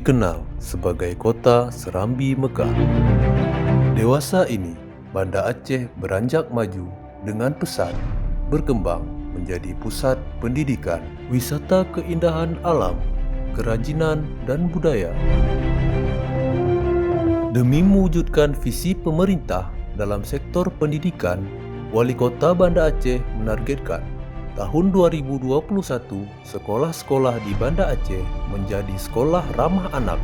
dikenal sebagai kota Serambi Megah. Dewasa ini, Banda Aceh beranjak maju dengan pesat, berkembang menjadi pusat pendidikan, wisata keindahan alam, kerajinan, dan budaya. Demi mewujudkan visi pemerintah dalam sektor pendidikan, Wali Kota Banda Aceh menargetkan tahun 2021 sekolah-sekolah di Banda Aceh menjadi sekolah ramah anak,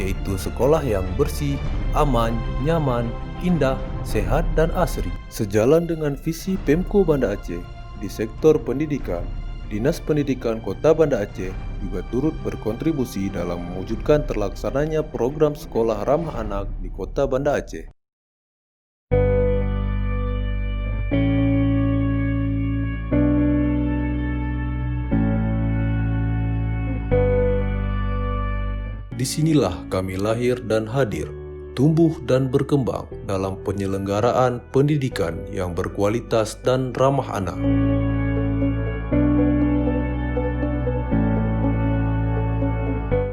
yaitu sekolah yang bersih, aman, nyaman, indah, sehat, dan asri. Sejalan dengan visi Pemko Banda Aceh di sektor pendidikan, Dinas Pendidikan Kota Banda Aceh juga turut berkontribusi dalam mewujudkan terlaksananya program sekolah ramah anak di Kota Banda Aceh. Disinilah kami lahir dan hadir, tumbuh dan berkembang dalam penyelenggaraan pendidikan yang berkualitas dan ramah anak.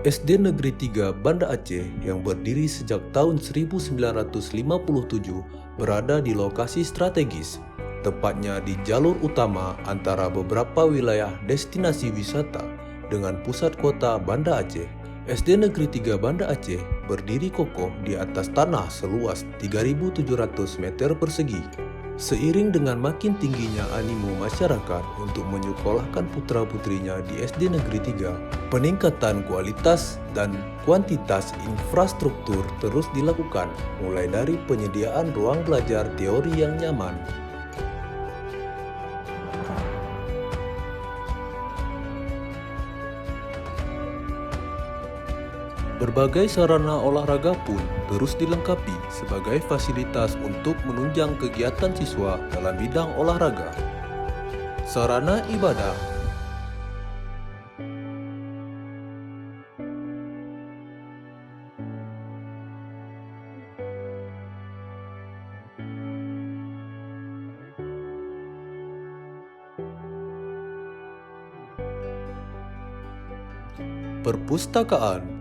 SD Negeri 3 Banda Aceh yang berdiri sejak tahun 1957 berada di lokasi strategis, tepatnya di jalur utama antara beberapa wilayah destinasi wisata dengan pusat kota Banda Aceh. SD Negeri 3 Banda Aceh berdiri kokoh di atas tanah seluas 3.700 meter persegi. Seiring dengan makin tingginya animo masyarakat untuk menyekolahkan putra-putrinya di SD Negeri 3, peningkatan kualitas dan kuantitas infrastruktur terus dilakukan, mulai dari penyediaan ruang belajar teori yang nyaman, berbagai sarana olahraga pun terus dilengkapi sebagai fasilitas untuk menunjang kegiatan siswa dalam bidang olahraga. Sarana ibadah, perpustakaan,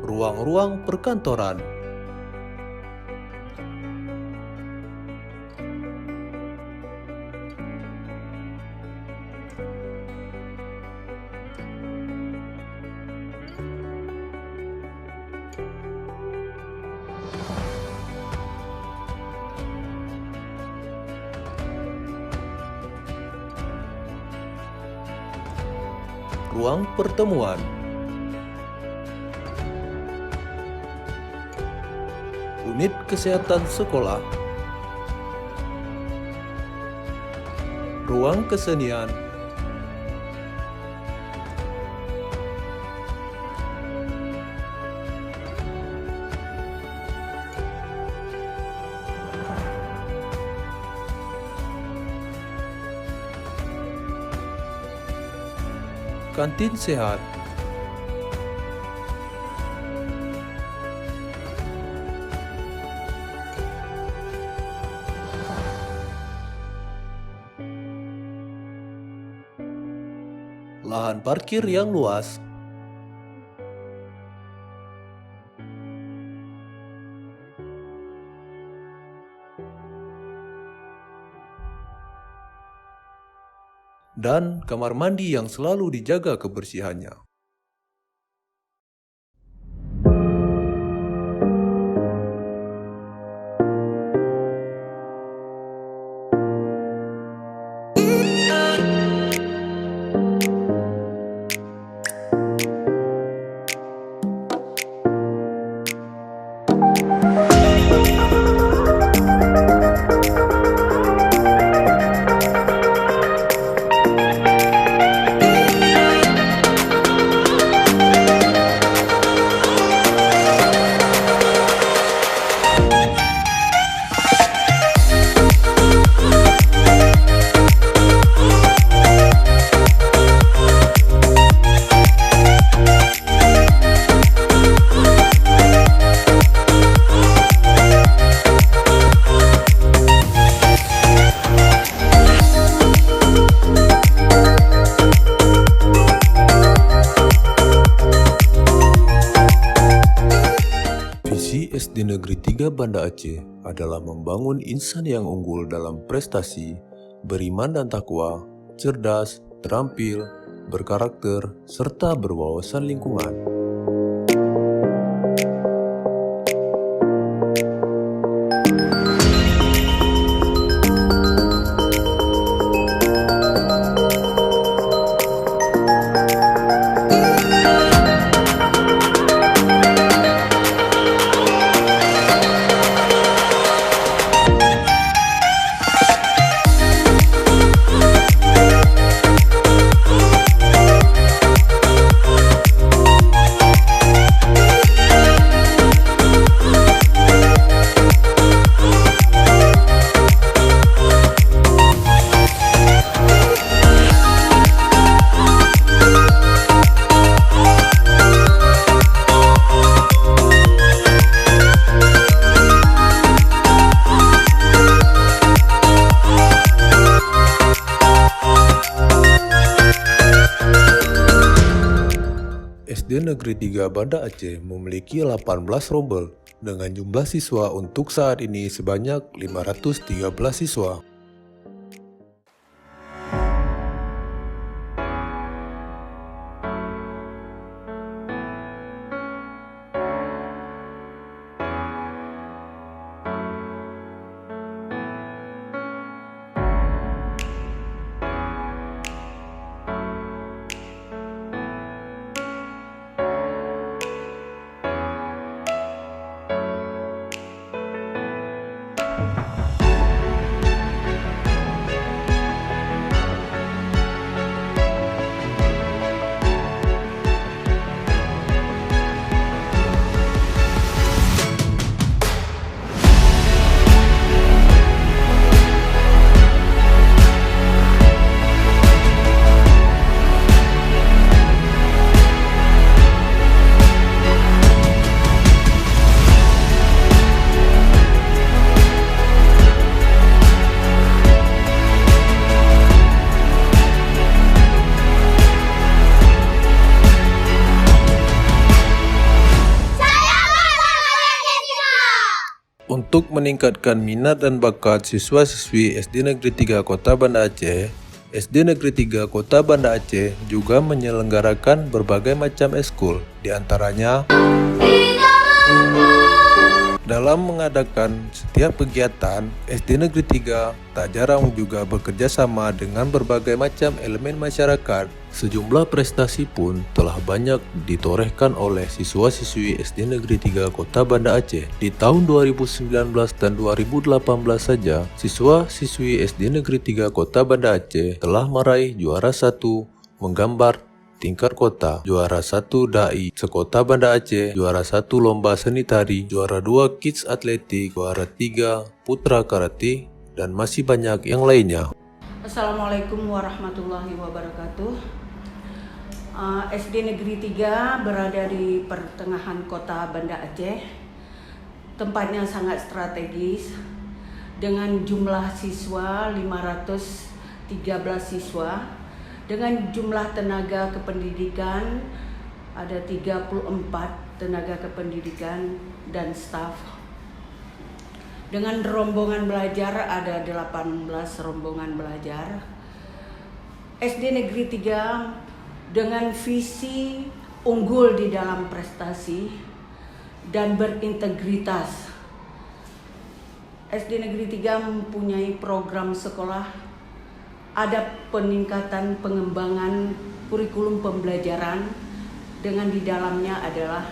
ruang-ruang perkantoran, ruang pertemuan, unit kesehatan sekolah, ruang kesenian, kantin sehat, lahan parkir yang luas, dan kamar mandi yang selalu dijaga kebersihannya. Negeri 3 Banda Aceh adalah membangun insan yang unggul dalam prestasi, beriman dan takwa, cerdas, terampil, berkarakter, serta berwawasan lingkungan. SD Negeri 3 Banda Aceh memiliki 18 rombel dengan jumlah siswa untuk saat ini sebanyak 513 siswa. Untuk meningkatkan minat dan bakat siswa-siswi SD Negeri 3 Kota Banda Aceh, SD Negeri 3 Kota Banda Aceh juga menyelenggarakan berbagai macam ekskul, diantaranya dalam mengadakan setiap kegiatan, SD Negeri 3 tak jarang juga bekerja sama dengan berbagai macam elemen masyarakat. Sejumlah prestasi pun telah banyak ditorehkan oleh siswa-siswi SD Negeri 3 Kota Banda Aceh. Di tahun 2019 dan 2018 saja, siswa-siswi SD Negeri 3 Kota Banda Aceh telah meraih juara 1 menggambar tingkat kota, juara 1 Dai sekota Banda Aceh, juara 1 lomba seni tari, juara 2 kids atletik, juara 3 putra karate, dan masih banyak yang lainnya. Assalamualaikum warahmatullahi wabarakatuh. SD Negeri 3 berada di pertengahan kota Banda Aceh. Tempatnya sangat strategis dengan jumlah siswa 513 siswa. Dengan jumlah tenaga kependidikan ada 34 tenaga kependidikan dan staf. Dengan rombongan belajar ada 18 rombongan belajar. SD Negeri 3 dengan visi unggul di dalam prestasi dan berintegritas. SD Negeri 3 mempunyai program sekolah, ada peningkatan pengembangan kurikulum pembelajaran dengan di dalamnya adalah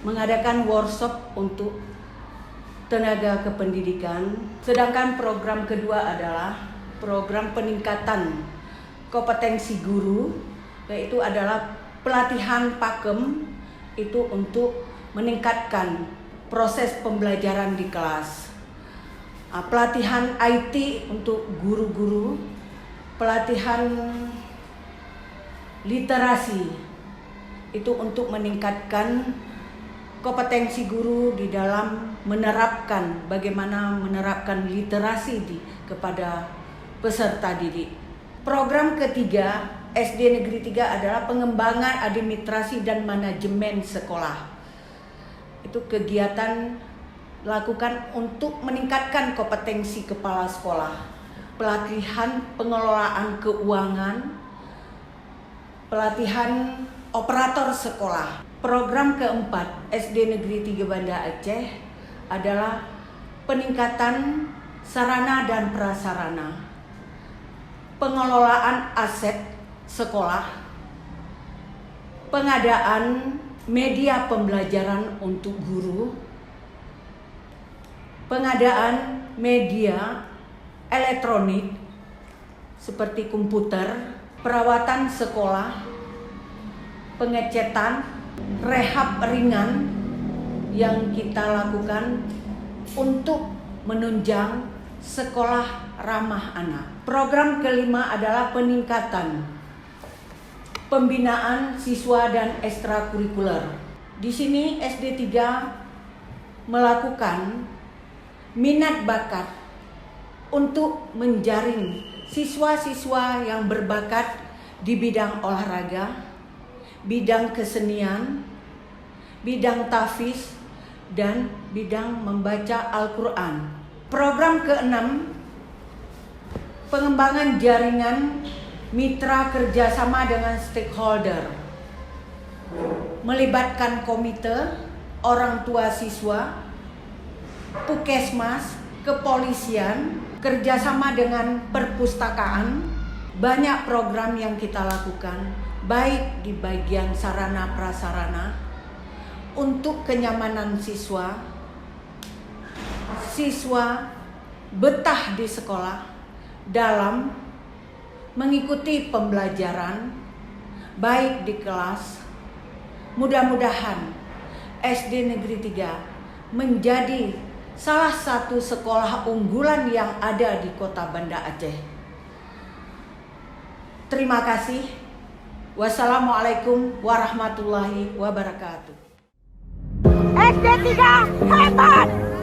mengadakan workshop untuk tenaga kependidikan. Sedangkan program kedua adalah program peningkatan kompetensi guru, yaitu adalah pelatihan pakem itu untuk meningkatkan proses pembelajaran di kelas. Pelatihan IT untuk guru-guru, pelatihan literasi itu untuk meningkatkan kompetensi guru di dalam menerapkan bagaimana menerapkan literasi kepada peserta didik. Program ketiga SD Negeri 3 adalah pengembangan administrasi dan manajemen sekolah. Itu kegiatan lakukan untuk meningkatkan kompetensi kepala sekolah, pelatihan pengelolaan keuangan, pelatihan operator sekolah. Program keempat SD Negeri 3 Banda Aceh adalah peningkatan sarana dan prasarana, pengelolaan aset sekolah, pengadaan media pembelajaran untuk guru, pengadaan media elektronik seperti komputer, perawatan sekolah, pengecetan, rehab ringan yang kita lakukan untuk menunjang sekolah ramah anak. Program kelima adalah peningkatan pembinaan siswa dan ekstrakurikuler. Di sini SD 3 melakukan minat bakat untuk menjaring siswa-siswa yang berbakat di bidang olahraga, bidang kesenian, bidang tahfiz, dan bidang membaca Al-Quran. Program keenam, pengembangan jaringan mitra kerjasama dengan stakeholder, melibatkan komite, orang tua siswa, puskesmas, kepolisian, kerjasama dengan perpustakaan. Banyak program yang kita lakukan, baik di bagian sarana prasarana untuk kenyamanan siswa betah di sekolah dalam mengikuti pembelajaran baik di kelas. Mudah-mudahan SD Negeri 3 menjadi salah satu sekolah unggulan yang ada di Kota Banda Aceh. Terima kasih. Wassalamualaikum warahmatullahi wabarakatuh. SD 3 hebat!